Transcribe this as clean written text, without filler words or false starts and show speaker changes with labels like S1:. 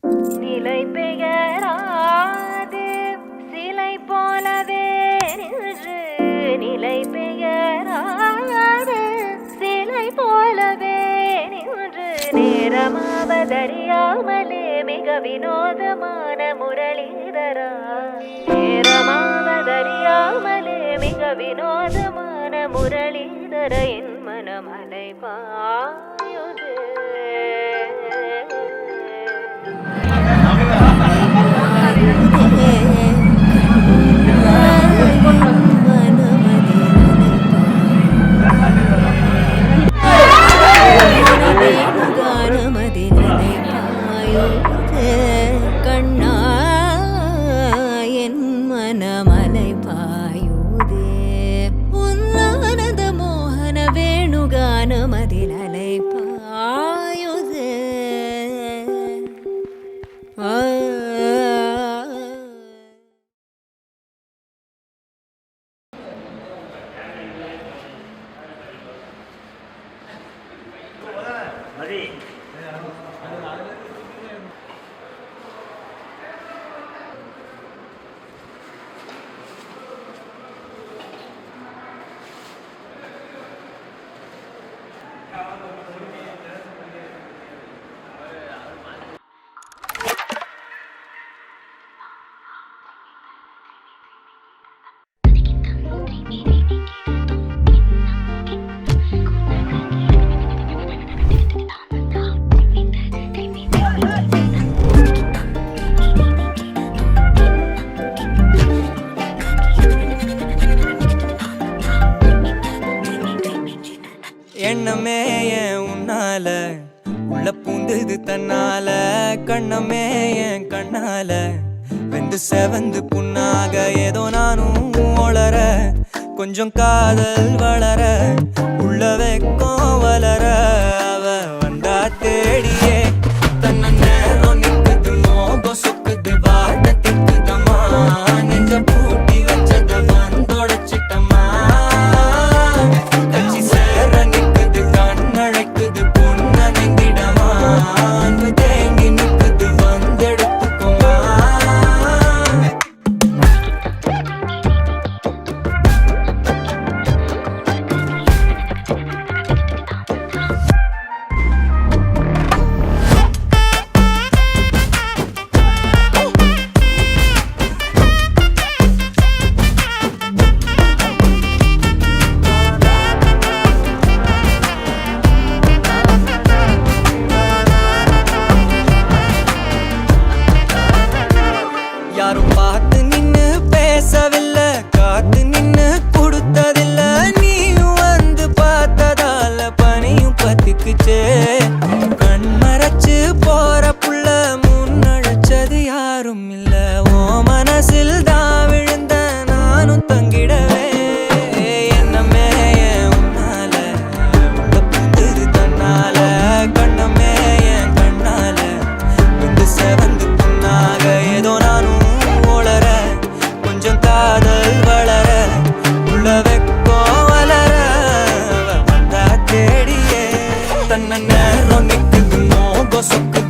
S1: நிலை பெயராது சிலை போலவே நின்று நிலை பெயராது சிலை போலவே நின்று நேரமாவதறியாமலே மிக வினோதமான முரளிதரா நேரமாவதறியாமலே மிக வினோதமான முரளிதர என் மனமலை பாயுது கண்ணா என் மனமலை பாயுதே உன்னானந்த மோகன வேணுகானமதில் அலை பாயுதே
S2: எண்ணமே ஏன் உன்னால உள்ள பூந்தது தன்னால கண்ணமே என் கண்ணால வெந்து செவந்து புண்ணாக ஏதோ நானும் ஒளர கொஞ்சம் காதல் வளர உள்ள வெக்கம் வளர அவ வந்தா தேடியே தன்ன நேரம் நிக்குது மோகம் சொக்குது வாட திக்குதம்மா நெஞ்ச பூட்டி வச்சத வந்தொடச்சிட்டம்மா கட்சி சேர நிக்குது கண்ணழைக்குது பொண்ண நெங்கிடமா அன்பு தேங்கி நிக்குது வந்தெடுத்துக்குமா யாரும் பார்த்து நின்னு பேசவில்லை காத்து நின்னு கொடுத்ததில்ல நீயும் வந்து பார்த்ததால பனியும் பத்திக்குச்சே கண் மறைச்சு போற புள்ள முன்னழைச்சது யாரும் இல்ல ஓ மனசில் தான் விழுந்த நானும் தங்கிடவே என்னமே என் உன்னால உள்ள புந்தது தன்னால கண்ணமே என் கண்ணால வந்து செவந்து புண்ணாக ஏதோ நானும் கொஞ்சம் காதல் வளர உள்ள வெக்கோ வளர வந்தா தேடியே தன்ன நேரம் நிக்குது மோகம் சொக்குது